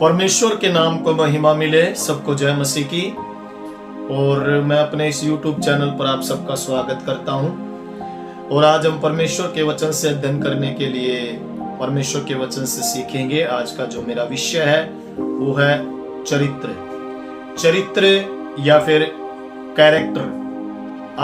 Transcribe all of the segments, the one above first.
परमेश्वर के नाम को महिमा मिले। सबको जय मसीह की। और मैं अपने इस YouTube चैनल पर आप सबका स्वागत करता हूं। और आज हम परमेश्वर के वचन से अध्ययन करने के लिए परमेश्वर के वचन से सीखेंगे। आज का जो मेरा विषय है वो है चरित्र या फिर कैरेक्टर।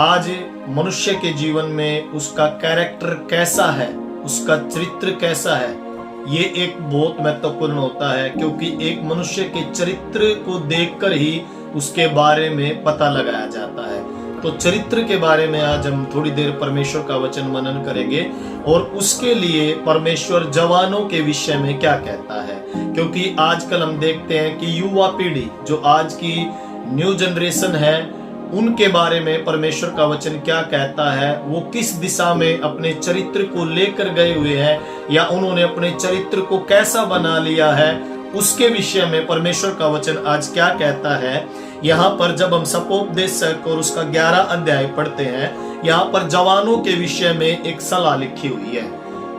आज मनुष्य के जीवन में उसका कैरेक्टर कैसा है, उसका चरित्र कैसा है, ये एक बहुत महत्वपूर्ण होता है, क्योंकि एक मनुष्य के चरित्र को देखकर ही उसके बारे में पता लगाया जाता है। तो चरित्र के बारे में आज हम थोड़ी देर परमेश्वर का वचन मनन करेंगे और उसके लिए परमेश्वर जवानों के विषय में क्या कहता है। क्योंकि आजकल हम देखते हैं कि युवा पीढ़ी जो आज की न्यू जनरेशन है, उनके बारे में परमेश्वर का वचन क्या कहता है, वो किस दिशा में अपने चरित्र को लेकर गए हुए हैं या उन्होंने अपने चरित्र को कैसा बना लिया है, उसके विषय में परमेश्वर का वचन आज क्या कहता है। यहाँ पर जब हम सपोपदेशक और उसका 11 अध्याय पढ़ते हैं, यहाँ पर जवानों के विषय में एक सलाह लिखी हुई है,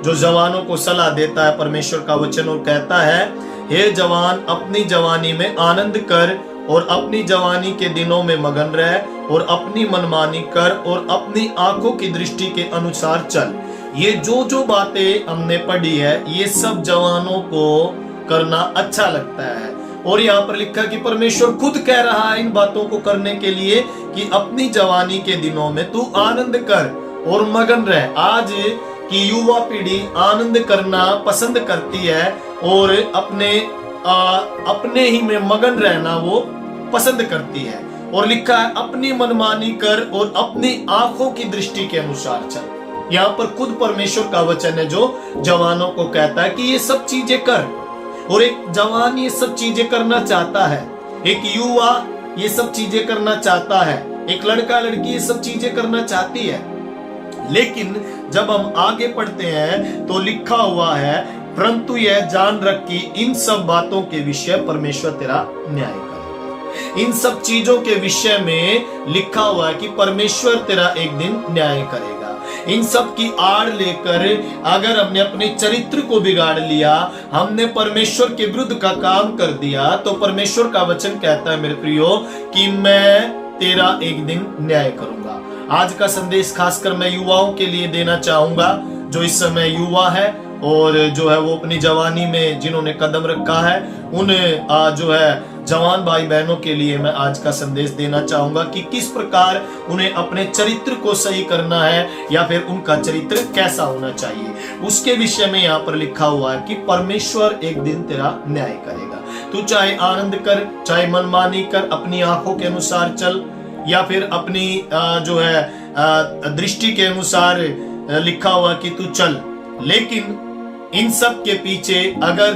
जो जवानों को सलाह देता है परमेश्वर का वचन और कहता है, हे जवान, अपनी जवानी में आनंद कर और अपनी जवानी के दिनों में मगन रह और अपनी मनमानी कर और अपनी आंखों की दृष्टि के अनुसार चल। ये जो बातें हमने पढ़ी है, ये सब जवानों को करना अच्छा लगता है। और यहाँ पर लिखा कि परमेश्वर खुद कह रहा है इन बातों को करने के लिए कि अपनी जवानी के दिनों में तू आनंद कर और मगन रह। आज की युवा पीढ़ी आनंद करना पसंद करती है और अपने ही में मगन रहना वो पसंद करती है। और लिखा है अपनी मनमानी कर और अपनी आंखों की दृष्टि के अनुसार चल। यहाँ पर खुद परमेश्वर का वचन है जो जवानों को कहता है कि ये सब चीजें कर। और एक जवान ये सब चीजें करना चाहता है, एक युवा ये सब चीजें करना चाहता है, एक लड़का लड़की ये सब चीजें करना चाहती है। लेकिन जब हम आगे पढ़ते हैं तो लिखा हुआ है, परंतु यह जान रख कि इन सब बातों के विषय परमेश्वर तेरा न्याय करेगा। इन सब चीजों के विषय में लिखा हुआ है कि परमेश्वर तेरा एक दिन न्याय करेगा। इन सब की आड़ लेकर अगर हमने अपने चरित्र को बिगाड़ लिया, हमने परमेश्वर के विरुद्ध का काम कर दिया, तो परमेश्वर का वचन कहता है मेरे प्रियो कि मैं तेरा एक दिन न्याय करूंगा। आज का संदेश खासकर मैं युवाओं के लिए देना चाहूंगा, जो इस समय युवा है और जो है वो अपनी जवानी में जिन्होंने कदम रखा है, उन जो है जवान भाई बहनों के लिए मैं आज का संदेश देना चाहूंगा कि किस प्रकार उन्हें अपने चरित्र को सही करना है या फिर उनका चरित्र कैसा होना चाहिए। उसके विषय में यहाँ पर लिखा हुआ है कि परमेश्वर एक दिन तेरा न्याय करेगा। तू चाहे आनंद कर, चाहे मनमानी कर, अपनी आंखों के अनुसार चल या फिर अपनी जो है दृष्टि के अनुसार लिखा हुआ कि तू चल। लेकिन इन सब के पीछे अगर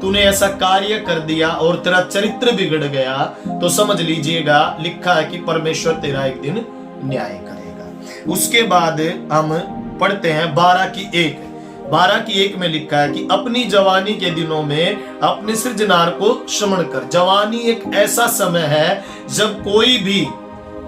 तूने ऐसा कार्य कर दिया और तेरा चरित्र बिगड़ गया, तो समझ लीजिएगा लिखा है कि परमेश्वर तेरा एक दिन न्याय करेगा। उसके बाद हम पढ़ते हैं 12:1 में लिखा है कि अपनी जवानी के दिनों में अपने सृजनार को स्मरण कर। जवानी एक ऐसा समय है जब कोई भी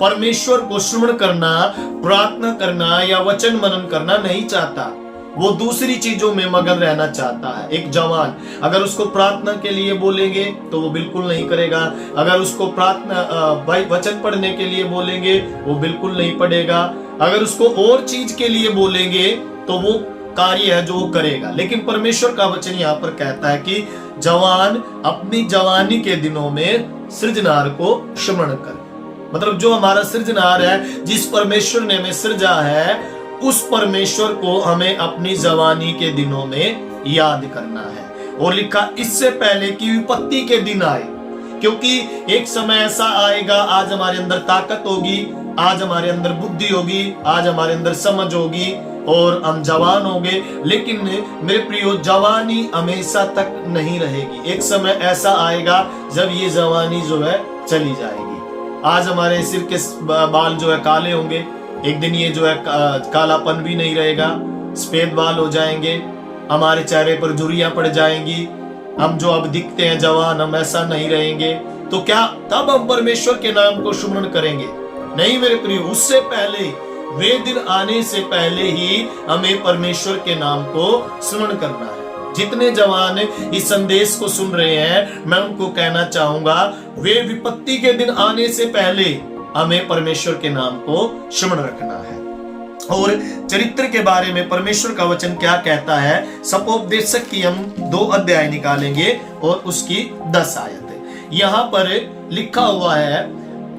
परमेश्वर को स्मरण करना, प्रार्थना करना या वचन मनन करना नहीं चाहता, वो दूसरी चीजों में मगन रहना चाहता है। एक जवान अगर उसको प्रार्थना के लिए बोलेंगे तो वो बिल्कुल नहीं करेगा, अगर उसको प्रार्थना वचन पढ़ने के लिए बोलेंगे वो बिल्कुल नहीं पढ़ेगा, अगर उसको और चीज के लिए बोलेंगे तो वो कार्य है जो वो करेगा। लेकिन परमेश्वर का वचन यहाँ पर कहता है कि जवान अपनी जवानी के दिनों में सृजनार को स्मरण कर। मतलब जो हमारा सृजनार है, जिस परमेश्वर ने हमें सृजा है, उस परमेश्वर को हमें अपनी जवानी के दिनों में याद करना है। और लिखा इससे पहले कि विपत्ति के दिन आए, क्योंकि एक समय ऐसा आएगा, आज हमारे अंदर ताकत होगी, आज हमारे अंदर बुद्धि होगी, आज हमारे अंदर समझ होगी और हम जवान होंगे। लेकिन मेरे प्रियो, जवानी हमेशा तक नहीं रहेगी। एक समय ऐसा आएगा जब ये जवानी जो है चली जाएगी। आज हमारे सिर के बाल जो है काले होंगे, एक दिन ये जो है कालापन भी नहीं रहेगा, सफेद बाल हो जाएंगे, हमारे चेहरे पर झुर्रियां पड़ जाएंगी, हम जो अब दिखते हैं जवान, हम ऐसा नहीं रहेंगे। तो क्या तब हम परमेश्वर के नाम को स्मरण करेंगे? नहीं मेरे प्रिय, उससे पहले, वे दिन आने से पहले ही हमें परमेश्वर के नाम को स्मरण करना है। जितने जवान इस संदेश को सुन रहे हैं, मैं उनको कहना चाहूंगा, वे विपत्ति के दिन आने से पहले हमें परमेश्वर के नाम को स्मरण रखना है। और चरित्र के बारे में परमेश्वर का वचन क्या कहता है, सपोपदेशक की हम 2 अध्याय निकालेंगे और उसकी 10 आयत। यहाँ पर लिखा हुआ है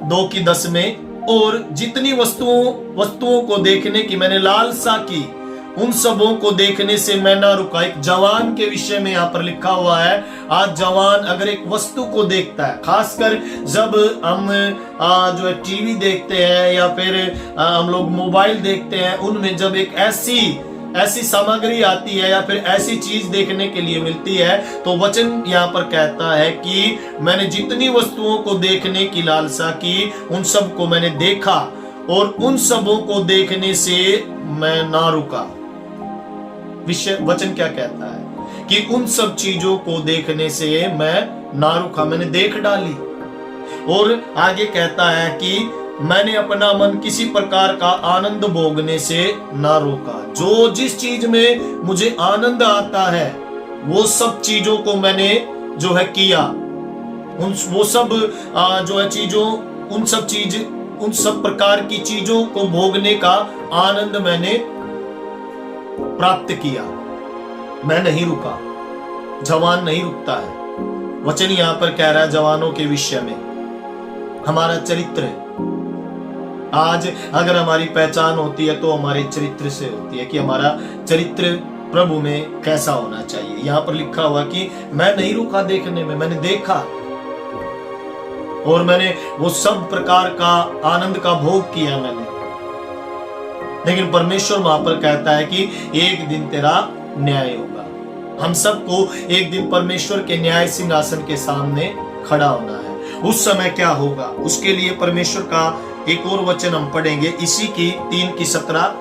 2 की 10 में, और जितनी वस्तुओं को देखने की मैंने लालसा की, उन सबों को देखने से मैं ना रुका। एक जवान के विषय में यहाँ पर लिखा हुआ है। आज जवान अगर एक वस्तु को देखता है, खासकर जब हम जो है टीवी देखते हैं या फिर हम लोग मोबाइल देखते हैं, उनमें जब एक ऐसी सामग्री आती है या फिर ऐसी चीज देखने के लिए मिलती है, तो वचन यहाँ पर कहता है कि मैंने जितनी वस्तुओं को देखने की लालसा की, उन सब को मैंने देखा और उन सबों को देखने से मैं ना रुका। विषय वचन क्या कहता है कि उन सब चीजों को देखने से मैं ना रुका, मैंने देख डाली। और आगे कहता है कि मैंने अपना मन किसी प्रकार का आनंद भोगने से ना रोका। जो जिस चीज में मुझे आनंद आता है, वो सब चीजों को मैंने जो है किया। वो सब जो है चीजों, उन सब प्रकार की चीजों को भोगने का आनंद मैंने प्राप्त किया। मैं नहीं रुका। जवान नहीं रुकता है। वचन यहां पर कह रहा है जवानों के विषय में। हमारा चरित्र, आज अगर हमारी पहचान होती है तो हमारे चरित्र से होती है कि हमारा चरित्र प्रभु में कैसा होना चाहिए। यहां पर लिखा हुआ कि मैं नहीं रुका देखने में, मैंने देखा और मैंने वो सब प्रकार का आनंद का भोग किया मैंने। लेकिन परमेश्वर वहां पर कहता है कि एक दिन तेरा न्याय होगा। हम सबको एक दिन परमेश्वर के न्याय सिंहासन के सामने खड़ा होना है। उस समय क्या होगा, उसके लिए परमेश्वर का एक और वचन हम पढ़ेंगे, इसी की 3 की 17।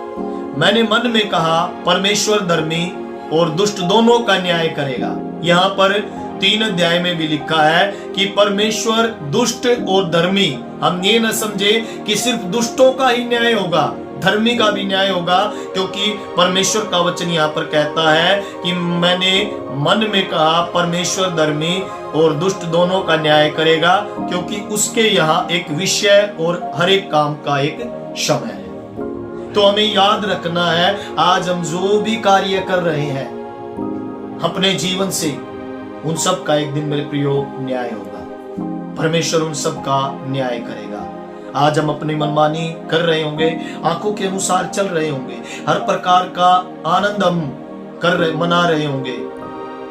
मैंने मन में कहा, परमेश्वर धर्मी और दुष्ट दोनों का न्याय करेगा। यहाँ पर 3 अध्याय में भी लिखा है कि परमेश्वर दुष्ट और धर्मी, हम ये न समझे कि सिर्फ दुष्टों का ही न्याय होगा, धर्मी का भी न्याय होगा। क्योंकि परमेश्वर का वचन यहाँ पर कहता है कि मैंने मन में कहा, परमेश्वर धर्मी और दुष्ट दोनों का न्याय करेगा, क्योंकि उसके यहाँ एक विषय और हर एक काम का एक समय है। तो हमें याद रखना है, आज हम जो भी कार्य कर रहे हैं अपने जीवन से, उन सब का एक दिन मेरे प्रियो न्याय होगा। परमेश्वर उन सब का न्याय करेगा। आज हम अपनी मनमानी कर रहे होंगे, आंखों के अनुसार चल रहे होंगे, हर प्रकार का आनंद हम मना रहे होंगे,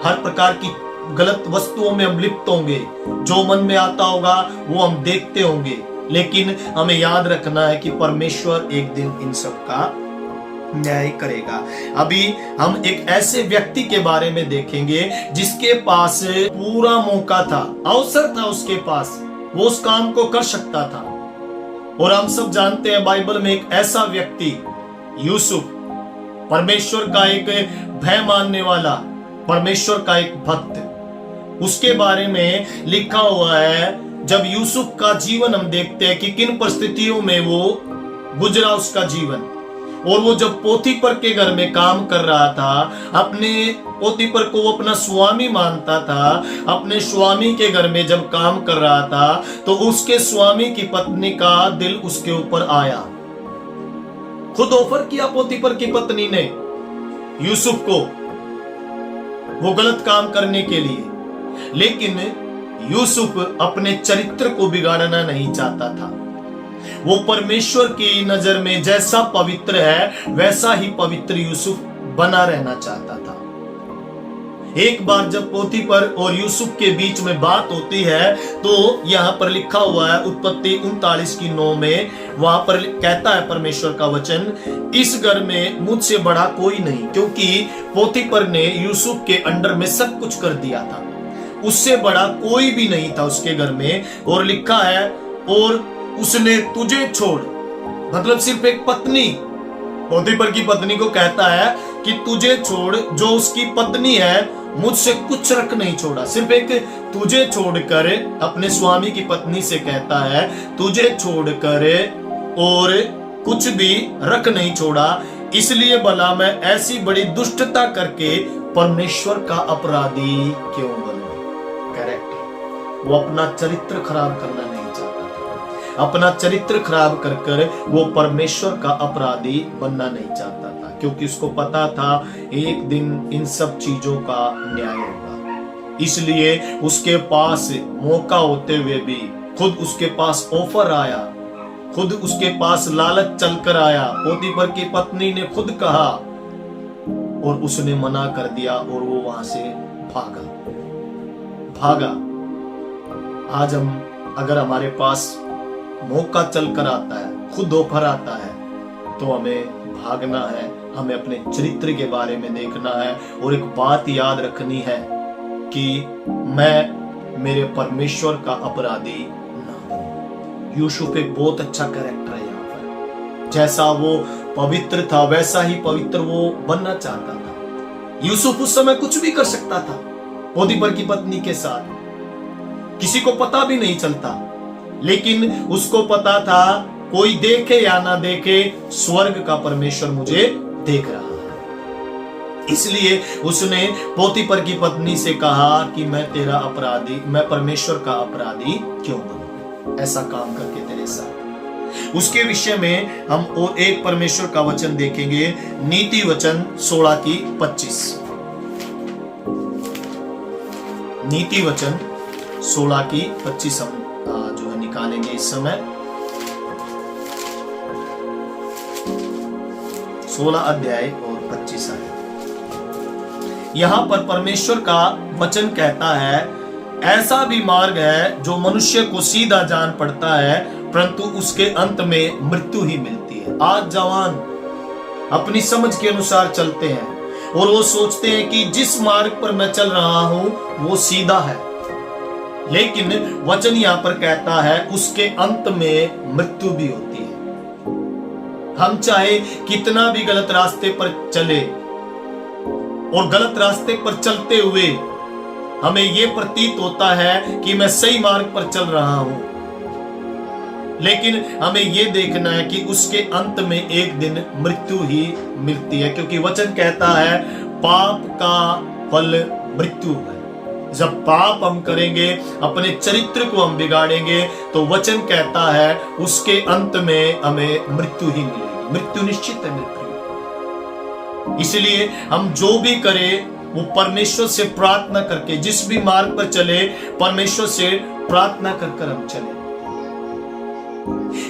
हर प्रकार की गलत वस्तुओं में हम लिप्त होंगे, जो मन में आता होगा वो हम देखते होंगे। लेकिन हमें याद रखना है कि परमेश्वर एक दिन इन सब का न्याय करेगा। अभी हम एक ऐसे व्यक्ति के बारे में देखेंगे जिसके पास पूरा मौका था, अवसर था उसके पास, वो उस काम को कर सकता था। और हम सब जानते हैं बाइबल में एक ऐसा व्यक्ति यूसुफ, परमेश्वर का एक भय मानने वाला, परमेश्वर का एक भक्त, उसके बारे में लिखा हुआ है। जब यूसुफ का जीवन हम देखते हैं कि किन परिस्थितियों में वो गुजरा उसका जीवन, और वो जब पोतीपर के घर में काम कर रहा था, अपने पोतीपर को वो अपना स्वामी मानता था, अपने स्वामी के घर में जब काम कर रहा था, तो उसके स्वामी की पत्नी का दिल उसके ऊपर आया। खुद ऑफर किया पोतीपर की पत्नी ने यूसुफ को वो गलत काम करने के लिए, लेकिन यूसुफ अपने चरित्र को बिगाड़ना नहीं चाहता था। वो परमेश्वर की नजर में जैसा पवित्र है वैसा ही पवित्र यूसुफ बना रहना चाहता था। एक बार जब पोतीपर और यूसुफ के बीच में बात होती है, तो यहाँ पर लिखा हुआ है उत्पत्ति 39 की 9 में, वहां पर कहता है परमेश्वर का वचन, इस घर में मुझसे बड़ा कोई नहीं, क्योंकि पोतीपर ने यूसुफ के अंडर में सब कुछ कर दिया था, उससे बड़ा कोई भी नहीं था उसके घर में। और लिखा है, और उसने तुझे छोड़, मतलब सिर्फ एक पत्नी, पोतीपर की पत्नी को कहता है कि तुझे छोड़, जो उसकी पत्नी है, मुझसे कुछ रख नहीं छोड़ा। सिर्फ एक तुझे छोड़कर, अपने स्वामी की पत्नी से कहता है, तुझे छोड़कर और कुछ भी रख नहीं छोड़ा, इसलिए भला मैं ऐसी बड़ी दुष्टता करके परमेश्वर का अपराधी क्यों बनो? करेक्ट, वो अपना चरित्र खराब करना नहीं चाहता था। अपना चरित्र खराब कर कर वो परमेश्वर का अपराधी बनना नहीं चाहता था, क्योंकि उसको पता था एक दिन इन सब चीजों का न्याय होगा। इसलिए उसके पास मौका होते हुए भी खुद उसके पास ऑफर आया, खुद उसके पास लालच चलकर आया। पोतीफर की पत्नी ने खुद कहा और उसने मना कर दिया और वो वहां से भागा। आज हम अगर हमारे पास मौका चलकर आता है, खुद ऑफर आता है, तो हमें भागना है। हमें अपने चरित्र के बारे में देखना है और एक बात याद रखनी है कि मैं मेरे परमेश्वर का अपराधी ना हूं। यूसुफ एक बहुत अच्छा कैरेक्टर है। यहाँ पर जैसा वो पवित्र था वैसा ही पवित्र वो बनना चाहता था। यूसुफ उस समय कुछ भी कर सकता था पोतीफर की पत्नी के साथ, किसी को पता भी नहीं चलता, लेकिन उसको पता था कोई देखे या ना देखे, स्वर्ग का परमेश्वर मुझे देख रहा है। इसलिए उसने पोतीफर की पत्नी से कहा कि मैं तेरा अपराधी, मैं परमेश्वर का अपराधी क्यों बनूं ऐसा काम करके तेरे साथ। उसके विषय में हम और एक परमेश्वर का वचन देखेंगे, नीति वचन 16:25। नीति वचन 16:25 हम जो है निकालेंगे इस समय। 16 अध्याय और 25 आयत। यहां पर परमेश्वर का वचन कहता है, ऐसा भी मार्ग है जो मनुष्य को सीधा जान पड़ता है, परंतु उसके अंत में मृत्यु ही मिलती है। आज जवान अपनी समझ के अनुसार चलते हैं और वो सोचते हैं कि जिस मार्ग पर मैं चल रहा हूं वो सीधा है, लेकिन वचन यहां पर कहता है उसके अंत में मृत्यु भी होती है। हम चाहे कितना भी गलत रास्ते पर चले और गलत रास्ते पर चलते हुए हमें यह प्रतीत होता है कि मैं सही मार्ग पर चल रहा हूं, लेकिन हमें यह देखना है कि उसके अंत में एक दिन मृत्यु ही मिलती है, क्योंकि वचन कहता है पाप का फल मृत्यु है। जब पाप हम करेंगे, अपने चरित्र को हम बिगाड़ेंगे, तो वचन कहता है उसके अंत में हमें मृत्यु ही मिलेगी। मृत्यु निश्चित है, मृत्यु। इसलिए हम जो भी करें वो परमेश्वर से प्रार्थना करके, जिस भी मार्ग पर चले परमेश्वर से प्रार्थना कर हम चले।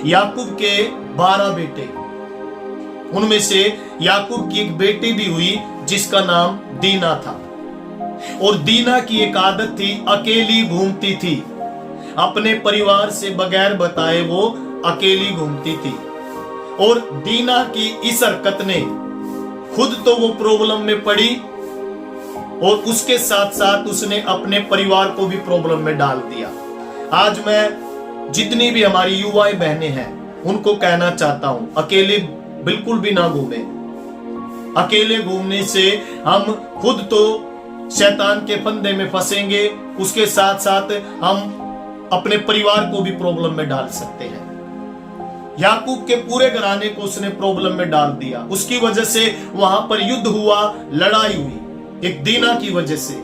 याकूब के 12 बेटे, उनमें से याकूब की एक बेटी भी हुई जिसका नाम दीना था, और दीना की एक आदत थी, अकेली घूमती थी। अपने परिवार से बगैर बताए वो अकेली घूमती थी, और दीना की इस हरकत ने खुद तो वो प्रॉब्लम में पड़ी और उसके साथ साथ उसने अपने परिवार को भी प्रॉब्लम में डाल दिया। आज मैं जितनी भी हमारी युवाएं बहनें हैं उनको कहना चाहता हूं, अकेले बिल्कुल भी ना घूमे। अकेले घूमने से हम खुद तो शैतान के फंदे में फंसेंगे, उसके साथ साथ हम अपने परिवार को भी प्रॉब्लम में डाल सकते हैं। याकूब के पूरे घराने को उसने प्रॉब्लम में डाल दिया। उसकी वजह से वहां पर युद्ध हुआ, लड़ाई हुई, एक दीना की वजह से,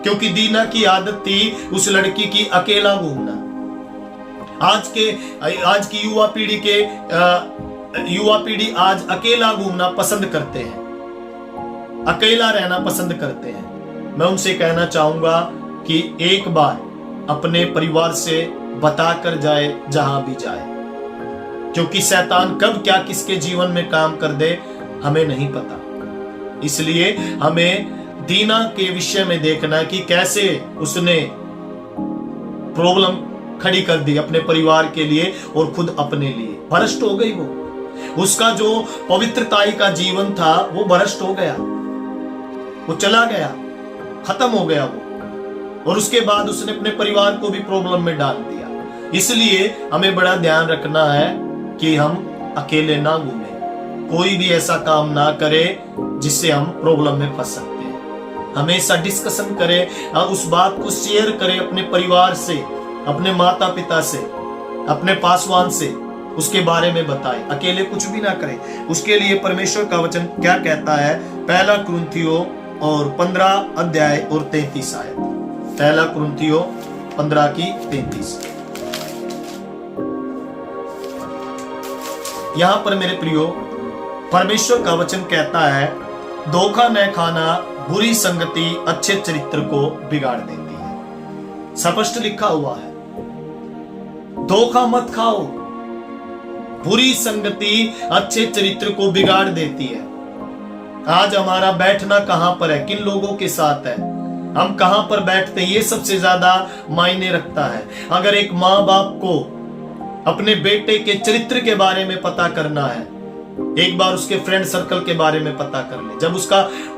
क्योंकि दीना की आदत थी उस लड़की की अकेला घूमना। आज की युवा पीढ़ी आज अकेला घूमना पसंद करते हैं, अकेला रहना पसंद करते हैं। मैं उनसे कहना चाहूंगा कि एक बार अपने परिवार से बताकर जाए जहां भी जाए, क्योंकि शैतान कब क्या किसके जीवन में काम कर दे हमें नहीं पता। इसलिए हमें दीना के विषय में देखना है कि कैसे उसने प्रॉब्लम खड़ी कर दी अपने परिवार के लिए और खुद अपने लिए। भ्रष्ट हो गई वो, उसका जो पवित्रताई का जीवन था वो भ्रष्ट हो गया, वो चला गया, खत्म हो गया वो, और उसके बाद उसने अपने परिवार को भी प्रॉब्लम में डाल दिया। इसलिए हमें बड़ा ध्यान रखना है कि हम अकेले ना घूमें, कोई भी ऐसा काम ना करे जिससे हम प्रॉब्लम में फंस सकते हैं। हमेशा डिस्कशन करें और उस बात को शेयर करें अपने परिवार से, अपने माता पिता से, अपने पासवान से, उसके बारे में बताएं। अकेले कुछ भी ना करें। उसके लिए परमेश्वर का वचन क्या कहता है, 1 कुरिन्थियों और 15 अध्याय और 33 आयत। पहला कुरिन्थियों 15 की 33। यहां पर मेरे प्रियो परमेश्वर का वचन कहता है, धोखा न खाना बुरी संगति अच्छे चरित्र को बिगाड़ देती है। स्पष्ट लिखा हुआ है, धोखा मत खाओ, बुरी संगति अच्छे चरित्र को बिगाड़ देती है। आज हमारा बैठना कहां पर है, किन लोगों के साथ है, हम कहां पर बैठते हैं, ये सबसे ज्यादा मायने रखता है। अगर एक माँ बाप को अपने बेटे के चरित्र के बारे में पता करना है, एक बार उसके फ्रेंड सर्कल के बारे में पता कर ले। जब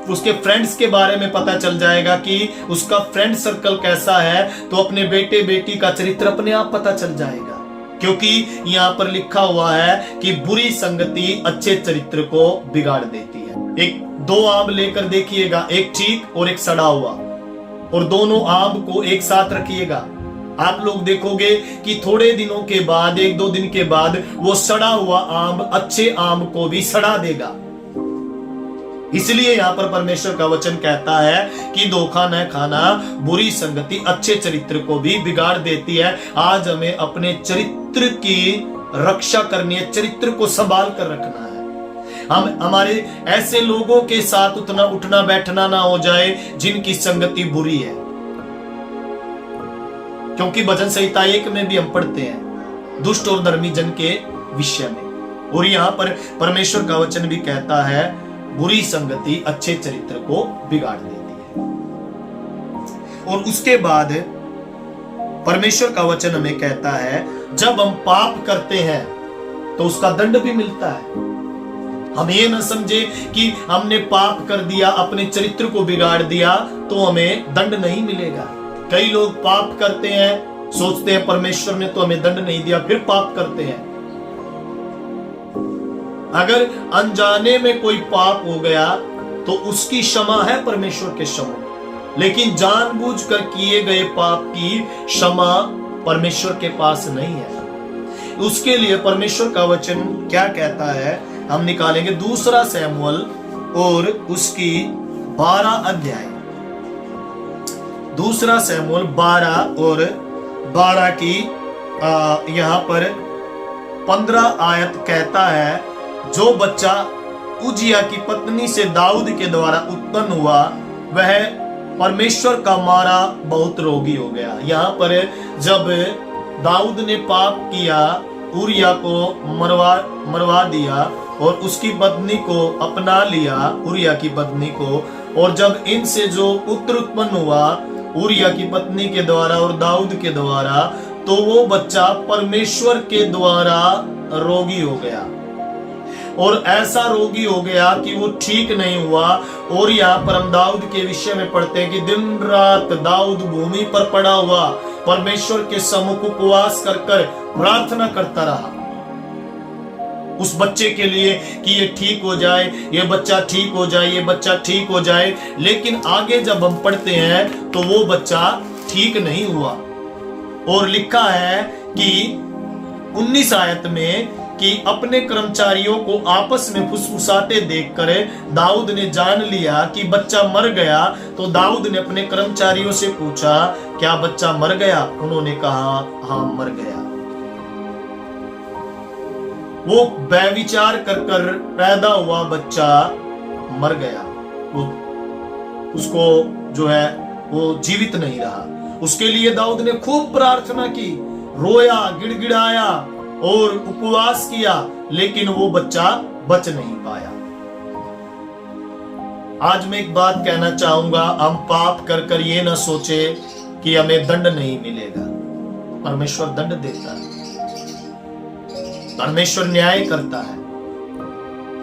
उसके फ्रेंड्स के बारे में पता चल जाएगा कि उसका फ्रेंड सर्कल कैसा है, तो अपने बेटे बेटी का चरित्र अपने आप पता चल जाएगा। क्योंकि यहां पर लिखा हुआ है कि बुरी संगति अच्छे चरित्र को बिगाड़ देती है। एक दो आम लेकर देखिएगा, एक ठीक और एक सड़ा हुआ, और दोनों आम को एक साथ रखिएगा। आप लोग देखोगे कि थोड़े दिनों के बाद, एक दो दिन के बाद, वो सड़ा हुआ आम अच्छे आम को भी सड़ा देगा। इसलिए यहां पर परमेश्वर का वचन कहता है कि धोखा न खाना बुरी संगति अच्छे चरित्र को भी बिगाड़ देती है। आज हमें अपने चरित्र की रक्षा करनी है, चरित्र को संभाल कर रखना है। हम हमारे ऐसे लोगों के साथ उतना उठना बैठना ना हो जाए जिनकी संगति बुरी है। क्योंकि भजन संहिता 1 में भी हम पढ़ते हैं दुष्ट और धर्मी जन के विषय में, और यहां पर परमेश्वर का वचन भी कहता है बुरी संगति अच्छे चरित्र को बिगाड़ देती है। और उसके बाद परमेश्वर का वचन हमें कहता है जब हम पाप करते हैं तो उसका दंड भी मिलता है। हम ये न समझे कि हमने पाप कर दिया, अपने चरित्र को बिगाड़ दिया तो हमें दंड नहीं मिलेगा। कई लोग पाप करते हैं, सोचते हैं परमेश्वर ने तो हमें दंड नहीं दिया, फिर पाप करते हैं। अगर अनजाने में कोई पाप हो गया तो उसकी क्षमा है परमेश्वर के सम्मुख, लेकिन जानबूझकर किए गए पाप की क्षमा परमेश्वर के पास नहीं है। उसके लिए परमेश्वर का वचन क्या कहता है, हम निकालेंगे दूसरा शमूएल और उसकी 12 अध्याय। दूसरा शमूएल 12 और 12 की यहां पर 15 आयत कहता है, जो बच्चा उजिया की पत्नी से दाऊद के द्वारा उत्पन्न हुआ वह परमेश्वर का मारा बहुत रोगी हो गया। यहाँ पर जब दाऊद ने पाप किया, उरिया को मरवा दिया और उसकी पत्नी को अपना लिया, उरिया की पत्नी को, और जब इनसे जो पुत्र उत्पन्न हुआ उरिया की पत्नी के द्वारा और दाऊद के द्वारा, तो वो बच्चा परमेश्वर के द्वारा रोगी हो गया, और ऐसा रोगी हो गया कि वो ठीक नहीं हुआ। और यहाँ पर हम दाऊद के विषय में पढ़ते हैं कि दिन रात दाऊद भूमि पर पड़ा हुआ परमेश्वर के सम्मुख उपवास कर कर प्रार्थना करता रहा उस बच्चे के लिए कि ये ठीक हो जाए, ये बच्चा ठीक हो जाए, ये बच्चा ठीक हो जाए। लेकिन आगे जब हम पढ़ते हैं तो वो बच्चा ठीक नहीं हुआ, और लिखा है कि 19 आयत में कि अपने कर्मचारियों को आपस में फुसफुसाते देखकर दाऊद ने जान लिया कि बच्चा मर गया। तो दाऊद ने अपने कर्मचारियों से पूछा, क्या बच्चा मर गया? उन्होंने कहा, हाँ मर गया। वो व्यभिचार कर कर पैदा हुआ बच्चा मर गया, उसको जो है वो जीवित नहीं रहा। उसके लिए दाऊद ने खूब प्रार्थना की, रोया, गिड़गिड़ाया और उपवास किया, लेकिन वो बच्चा बच नहीं पाया। आज मैं एक बात कहना चाहूंगा, हम पाप कर कर ये ना सोचे कि हमें दंड नहीं मिलेगा। परमेश्वर दंड देता है, परमेश्वर न्याय करता है।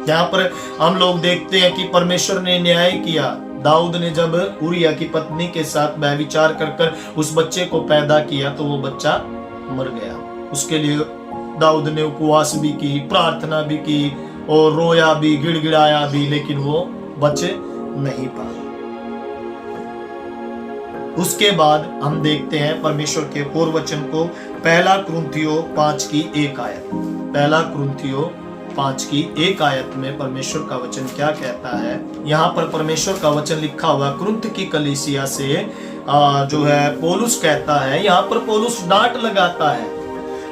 यहाँ पर हम लोग देखते हैं कि परमेश्वर ने न्याय किया। दाऊद ने जब उरिया की पत्नी के साथ व्यभिचार कर कर उस बच्चे को पैदा किया तो वो बच्चा मर गया। उसके लिए दाऊद ने उपवास भी की, प्रार्थना भी की और रोया भी, गिड़गिड़ाया भी, लेकिन वो बच नहीं पाया। उसके बाद हम देखते हैं परमेश्वर के और वचन को, पहला कुरिन्थियों 5 की 1 आयत। पहला कुरिन्थियों 5 की 1 आयत में परमेश्वर का वचन क्या कहता है। यहाँ पर परमेश्वर का वचन लिखा हुआ कुरिन्थ की कलीसिया से जो है पौलुस कहता है, यहाँ पर पौलुस डांट लगाता है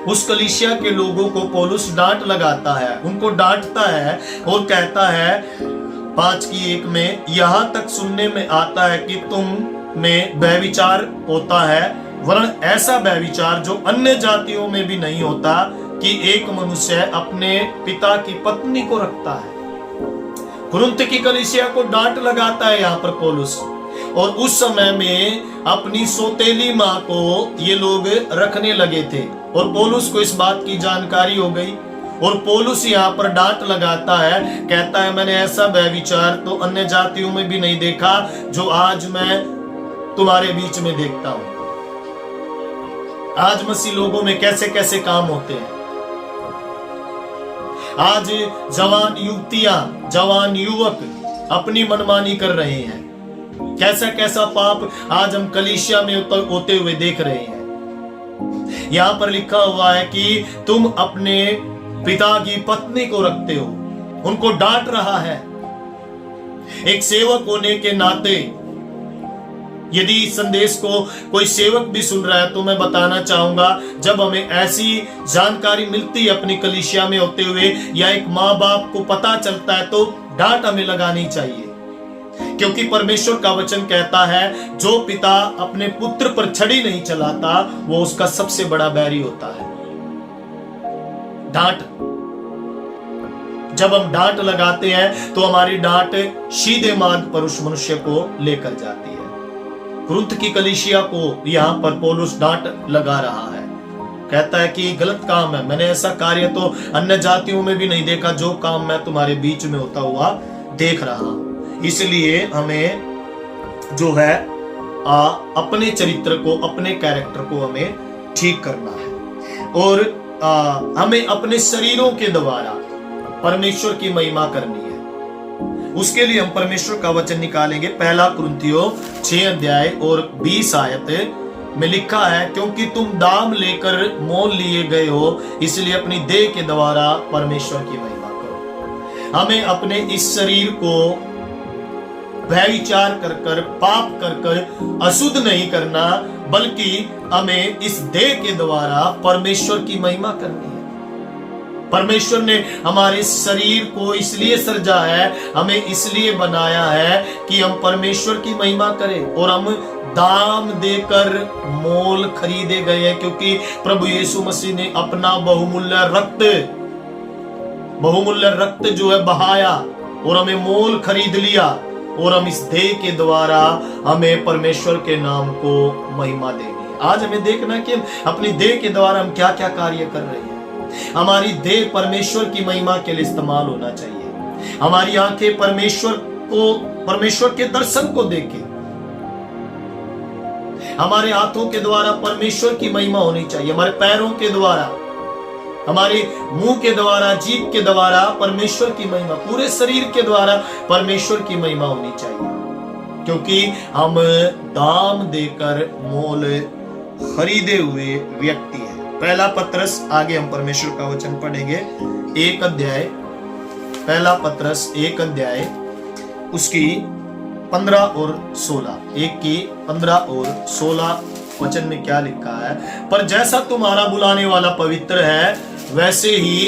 उस कलीसिया के लोगों को। पौलुस डांट लगाता है, उनको डांटता है और कहता है 5 की 1 में, यहाँ तक सुनने में आता है कि तुम में व्यभिचार होता है, वरन ऐसा व्यभिचार जो अन्य जातियों में भी नहीं होता कि एक मनुष्य अपने पिता की पत्नी को रखता है। कुरिन्थ की कलीसिया को डांट लगाता है यहाँ पर पौलुस। और उस समय में अपनी सौतेली माँ को ये लोग रखने लगे थे और पौलुस को इस बात की जानकारी हो गई और पौलुस यहाँ पर डांट लगाता है, कहता है मैंने ऐसा व्यभिचार तो अन्य जातियों में भी नहीं देखा जो आज मैं तुम्हारे बीच में देखता हूं। आज मसीह लोगों में कैसे कैसे काम होते हैं। आज जवान युवतियां, जवान युवक अपनी मनमानी कर रहे हैं। कैसा कैसा पाप आज हम कलीसिया में होते हुए देख रहे हैं। यहां पर लिखा हुआ है कि तुम अपने पिता की पत्नी को रखते हो, उनको डांट रहा है। एक सेवक होने के नाते यदि इस संदेश को कोई सेवक भी सुन रहा है तो मैं बताना चाहूंगा, जब हमें ऐसी जानकारी मिलती है अपनी कलीसिया में होते हुए या एक माँ बाप को पता चलता है तो डांट हमें लगानी चाहिए। क्योंकि परमेश्वर का वचन कहता है जो पिता अपने पुत्र पर छड़ी नहीं चलाता वो उसका सबसे बड़ा बैरी होता है। डांट, जब हम डांट लगाते हैं तो हमारी डांट सीधे मार्ग पर उस मनुष्य को लेकर जाती है। कुरिन्थ की कलीसिया को यहाँ पर पौलुस डांट लगा रहा है, कहता है कि गलत काम है, मैंने ऐसा कार्य तो अन्य जातियों में भी नहीं देखा जो काम मैं तुम्हारे बीच में होता हुआ देख रहा हूं। इसलिए हमें जो है अपने चरित्र को, अपने कैरेक्टर को हमें ठीक करना है और हमें अपने शरीरों के द्वारा परमेश्वर की महिमा करनी है। उसके लिए हम परमेश्वर का वचन निकालेंगे। 1 कुरिन्थियों 6 अध्याय और 20 आयत में लिखा है, क्योंकि तुम दाम लेकर मोल लिए गए हो, इसलिए अपनी देह के द्वारा परमेश्वर की महिमा करो। हमें अपने इस शरीर को व्यभिचार कर कर, पाप कर कर अशुद्ध नहीं करना, बल्कि हमें इस देह के द्वारा परमेश्वर की महिमा करनी है। परमेश्वर ने हमारे शरीर को इसलिए सृजा है, हमें इसलिए बनाया है कि हम परमेश्वर की महिमा करें। और हम दाम देकर मोल खरीदे गए हैं, क्योंकि प्रभु यीशु मसीह ने अपना बहुमूल्य रक्त जो है बहाया और हमें मोल खरीद लिया। और हम इस देह के द्वारा हमें परमेश्वर के नाम को महिमा देनी है। आज हमें देखना है कि अपनी देह के द्वारा हम क्या क्या कार्य कर रहे हैं। हमारी देह परमेश्वर की महिमा के लिए इस्तेमाल होना चाहिए। हमारी आंखें परमेश्वर के दर्शन को देखें। हमारे हाथों के द्वारा परमेश्वर की महिमा होनी चाहिए। हमारे पैरों के द्वारा, हमारे मुंह के द्वारा, जीभ के द्वारा परमेश्वर की महिमा, पूरे शरीर के द्वारा परमेश्वर की महिमा होनी चाहिए, क्योंकि हम दाम देकर मोल खरीदे हुए व्यक्ति हैं। 1 पत्रस, आगे हम परमेश्वर का वचन पढ़ेंगे, 1 अध्याय, 1 पत्रस 1 अध्याय उसकी 15 और 16, 1 की 15 और 16 वचन में क्या लिखा है। पर जैसा तुम्हारा बुलाने वाला पवित्र है, वैसे ही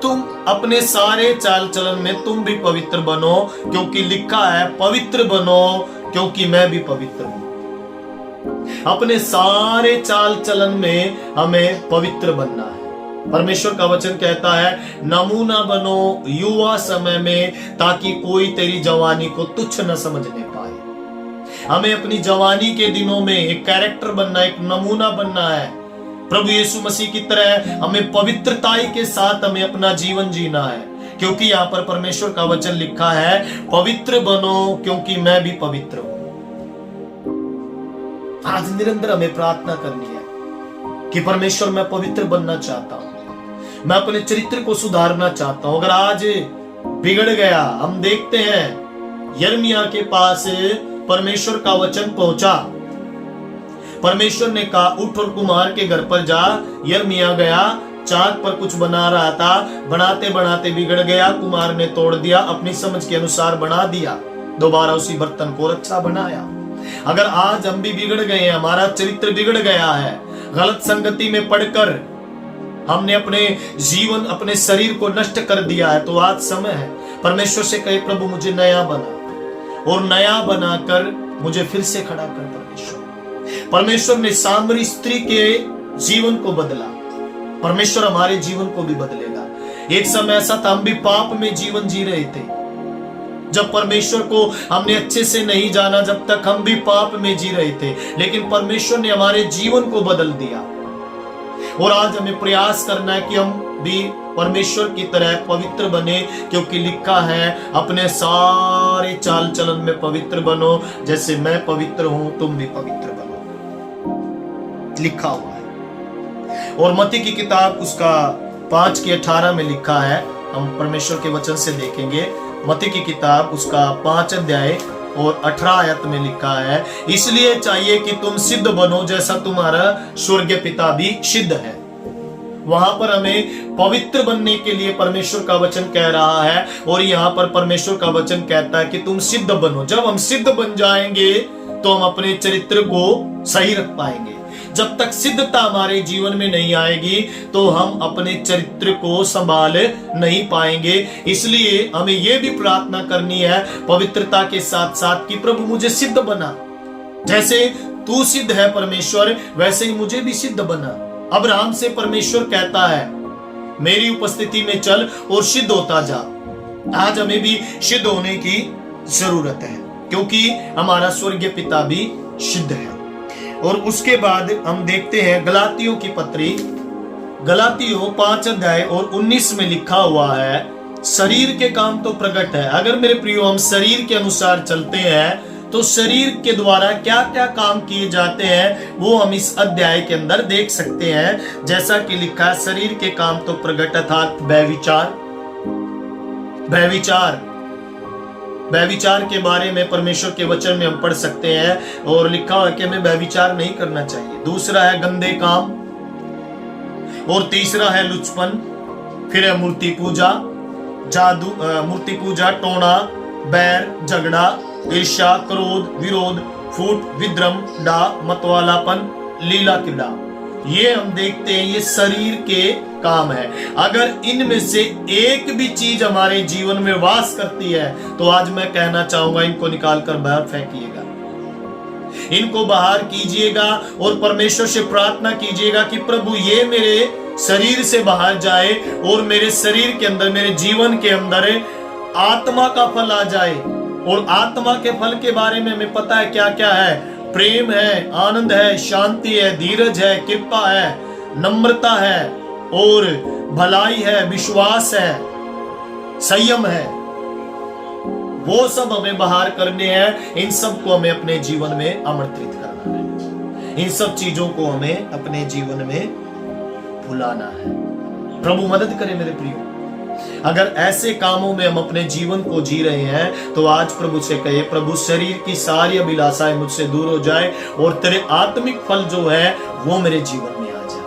तुम अपने सारे चाल चलन में तुम भी पवित्र बनो, क्योंकि लिखा है पवित्र बनो क्योंकि मैं भी पवित्र हूं। अपने सारे चाल चलन में हमें पवित्र बनना है। परमेश्वर का वचन कहता है नमूना बनो युवा समय में, ताकि कोई तेरी जवानी को तुच्छ न समझने पाए। हमें अपनी जवानी के दिनों में एक कैरेक्टर बनना, एक नमूना बनना है। प्रभु यीशु मसीह की तरह हमें पवित्रताई के साथ हमें अपना जीवन जीना है, क्योंकि यहाँ पर परमेश्वर का वचन लिखा है पवित्र बनो क्योंकि मैं भी पवित्र हूं। आज निरंतर हमें प्रार्थना करनी है कि परमेश्वर मैं पवित्र बनना चाहता हूं, मैं अपने चरित्र को सुधारना चाहता हूं। अगर आज बिगड़ गया, हम देखते हैं यिर्मयाह के पास परमेश्वर का वचन पहुंचा। परमेश्वर ने कहा उठ और कुम्हार के घर पर जा। यिर्मयाह गया, चाक पर कुछ बना रहा था, बनाते बनाते बिगड़ गया, कुम्हार ने तोड़ दिया, अपनी समझ के अनुसार बना दिया, दोबारा उसी बर्तन को अच्छा बनाया। अगर आज हम भी बिगड़ गए हैं, हमारा चरित्र बिगड़ गया है, गलत संगति में पड़कर हमने अपने जीवन, अपने शरीर को नष्ट कर दिया है, तो आज समय है परमेश्वर से कहे, प्रभु मुझे नया बना, और नया बनाकर मुझे फिर से खड़ा कर। परमेश्वर ने सामरी स्त्री के जीवन को बदला, परमेश्वर हमारे जीवन को भी बदलेगा। एक समय ऐसा था, हम भी पाप में जीवन जी रहे थे, जब परमेश्वर को हमने अच्छे से नहीं जाना, जब तक हम भी पाप में जी रहे थे, लेकिन परमेश्वर ने हमारे जीवन को बदल दिया। और आज हमें प्रयास करना है कि हम भी परमेश्वर की तरह पवित्र बने, क्योंकि लिखा है, अपने सारे चाल चलन में पवित्र बनो, जैसे मैं पवित्र हूं तुम भी पवित्र बनो, लिखा हुआ है। और मत्ती की किताब उसका 5:18 में लिखा है, हम परमेश्वर के वचन से देखेंगे, मत्ती की किताब उसका 5 अध्याय और 18 आयत में लिखा है, इसलिए चाहिए कि तुम सिद्ध बनो जैसा तुम्हारा स्वर्गीय पिता भी सिद्ध है। वहां पर हमें पवित्र बनने के लिए परमेश्वर का वचन कह रहा है, और यहाँ पर परमेश्वर का वचन कहता है कि तुम सिद्ध बनो। जब हम सिद्ध बन जाएंगे तो हम अपने चरित्र को सही रख पाएंगे। जब तक सिद्धता हमारे जीवन में नहीं आएगी तो हम अपने चरित्र को संभाल नहीं पाएंगे। इसलिए हमें यह भी प्रार्थना करनी है पवित्रता के साथ साथ कि प्रभु मुझे सिद्ध बना, जैसे तू सिद्ध है परमेश्वर, वैसे ही मुझे भी सिद्ध बना। अब्राहम से परमेश्वर कहता है, मेरी उपस्थिति में चल और सिद्ध होता जा। आज हमें भी सिद्ध होने की जरूरत है, क्योंकि हमारा स्वर्गीय पिता भी सिद्ध है। और उसके बाद हम देखते हैं गलातियों की पत्री, गलातियों 5 अध्याय और 19 में लिखा हुआ है, शरीर के काम तो प्रकट है। अगर मेरे प्रियो हम शरीर के अनुसार चलते हैं तो शरीर के द्वारा क्या क्या काम किए जाते हैं वो हम इस अध्याय के अंदर देख सकते हैं। जैसा कि लिखा है, शरीर के काम तो प्रकट अर्थात व्यभिचार के बारे में परमेश्वर के वचन में हम पढ़ सकते हैं, और लिखा है कि हमें व्यभिचार नहीं करना चाहिए। दूसरा है गंदे काम, और तीसरा है लुचपन, फिर है मूर्ति पूजा, मूर्ति पूजा, टोना, बैर, झगड़ा, ईर्ष्या, क्रोध, विरोध, फूट, विद्रम, डा, मतवालापन, लीला क्रीड़ा। ये हम देखते हैं, ये शरीर के काम है। अगर इनमें से एक भी चीज हमारे जीवन में वास करती है तो आज मैं कहना चाहूंगा, इनको निकाल कर बाहर फेंकिएगा, इनको बाहर कीजिएगा और परमेश्वर से प्रार्थना कीजिएगा कि प्रभु ये मेरे शरीर से बाहर जाए और मेरे शरीर के अंदर, मेरे जीवन के अंदर आत्मा का फल आ जाए। और आत्मा के फल के बारे में हमें पता है क्या क्या है, प्रेम है, आनंद है, शांति है, धीरज है, कृपा है, नम्रता है, और भलाई है, विश्वास है, संयम है। वो सब हमें बाहर करने हैं, इन सब को हमें अपने जीवन में आमंत्रित करना है, इन सब चीजों को हमें अपने जीवन में भुलाना है। प्रभु मदद करे मेरे प्रियो। अगर ऐसे कामों में हम अपने जीवन को जी रहे हैं तो आज प्रभु से कहे, प्रभु शरीर की सारी अभिलाषाएं मुझसे दूर हो जाए और तेरे आत्मिक फल जो है वो मेरे जीवन में आ जाए,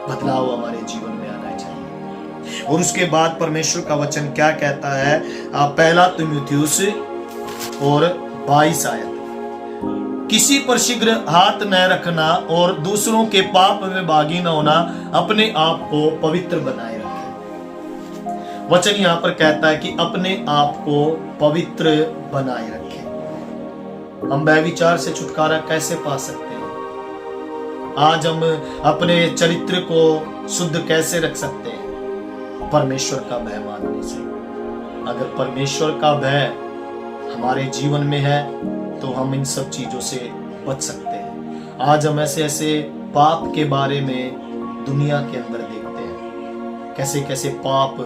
बदलाव हमारे जीवन में आना चाहिए। और उसके बाद परमेश्वर का वचन क्या कहता है, 1 तीमुथियुस और 22 आयत, किसी पर शीघ्र हाथ न रखना और दूसरों के पाप में भागी न होना, अपने आप को पवित्र बनाए रखें। वचन यहां पर कहता है कि अपने आप को पवित्र बनाए रखें। हम व्यभिचार से छुटकारा कैसे पा सकते हैं? आज हम अपने चरित्र को शुद्ध कैसे रख सकते हैं? परमेश्वर का भय मानने से। अगर परमेश्वर का भय हमारे जीवन में है तो हम इन सब चीजों से बच सकते हैं। आज हम ऐसे ऐसे पाप के बारे में दुनिया के अंदर देखते हैं, कैसे कैसे पाप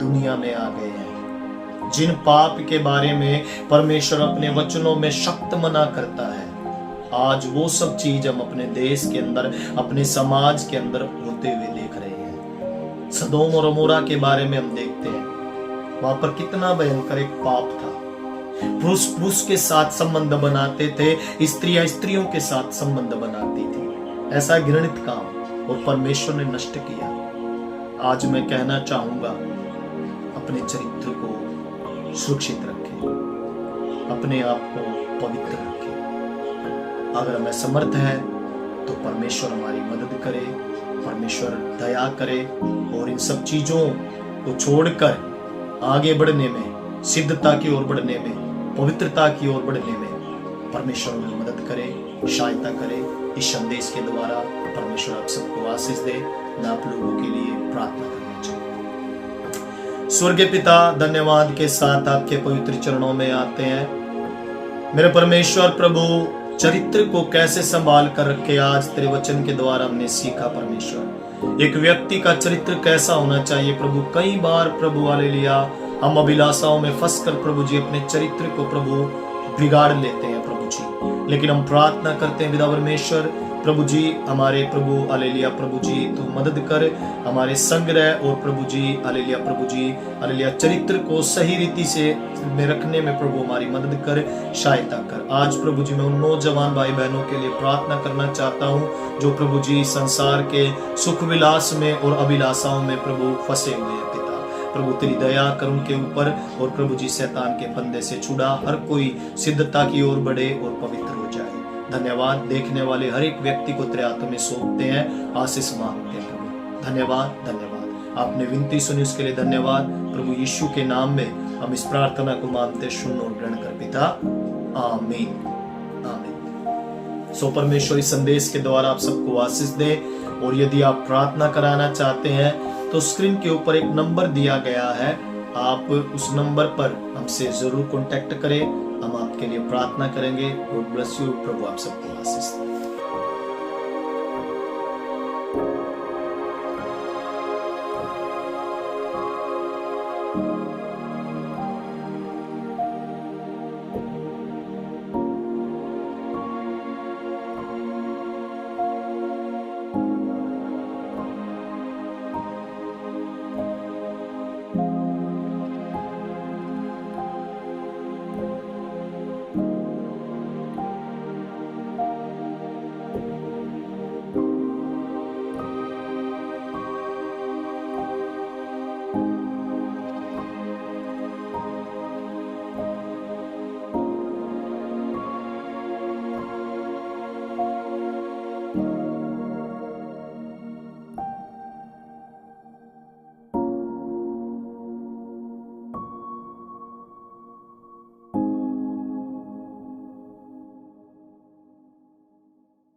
दुनिया में आ गए हैं, जिन पाप के बारे में परमेश्वर अपने वचनों में सख्त मना करता है। आज वो सब चीज हम अपने देश के अंदर, अपने समाज के अंदर होते हुए देख रहे हैं। सदोम और अमोरा के बारे में हम देखते हैं, वहां पर कितना भयंकर एक पाप था। पुरुष पुरुष के साथ संबंध बनाते थे, स्त्रियां स्त्रियों के साथ संबंध बनाती थी। ऐसा घृणित काम और परमेश्वर ने नष्ट किया। आज मैं कहना चाहूंगा, अपने चरित्र को सुरक्षित रखें, अपने आप को पवित्र रखें। अगर हमें समर्थ है तो परमेश्वर हमारी मदद करे, परमेश्वर दया करे और इन सब चीजों को छोड़कर आगे बढ़ने में, सिद्धता की ओर बढ़ने में, पवित्रता की ओर बढ़ने में परमेश्वर हमें मदद करे, सहायता करे। इस संदेश के द्वारा परमेश्वर आप सबको आशीष दे। मैं आप लोगों के लिए प्रार्थना करना चाहूंगा। स्वर्गीय पिता, धन्यवाद के साथ आपके पवित्र चरणों में आते हैं। मेरे परमेश्वर प्रभु, चरित्र को कैसे संभाल कर रखे आज तेरे वचन के द्वारा हमने सीखा। परमेश्वर, एक व्यक्ति का चरित्र कैसा होना चाहिए प्रभु। कई बार प्रभु हालेलुया हम अभिलाषाओं में फंसकर प्रभु जी अपने चरित्र को प्रभु बिगाड़ लेते हैं प्रभु जी। लेकिन हम प्रार्थना करते हैं पिता परमेश्वर प्रभु जी, हमारे प्रभु हालेलुया प्रभु जी तू मदद कर हमारे संग्रह और प्रभु जी हालेलुया प्रभु जी हालेलुया चरित्र को सही रीति से में रखने में प्रभु हमारी मदद कर, सहायता कर। आज प्रभु जी मैं उन नौजवान भाई बहनों के लिए प्रार्थना करना चाहता हूँ जो प्रभु जी संसार के सुख विलास में और अभिलाषाओं में प्रभु फंसे हुए हैं। पिता प्रभु तेरी दया कर उनके ऊपर और प्रभु जी शैतान के फंदे से छुड़ा हर कोई सिद्धता की ओर बढ़े और पवित्र हो जाए। धन्यवाद। देखने वाले हर एक व्यक्ति को तेरे हाथों में सौंपते हैं, आशीष मांगते हैं प्रभु। धन्यवाद, धन्यवाद। आपने विनती सुनी उसके लिए धन्यवाद प्रभु। यीशु के नाम में हम इस प्रार्थना को मांगते, सुन और ग्रहण कर पिता, आमीन, आमीन। सो परमेश्वर इस संदेश के द्वारा आप सबको आशीष दे। और यदि आप प्रार्थना कराना चाहते हैं तो स्क्रीन के ऊपर एक नंबर दिया गया है, आप उस नंबर पर हमसे जरूर कांटेक्ट करें, हम आपके लिए प्रार्थना करेंगे। God bless you. प्रभु आप सबको आशीष दे।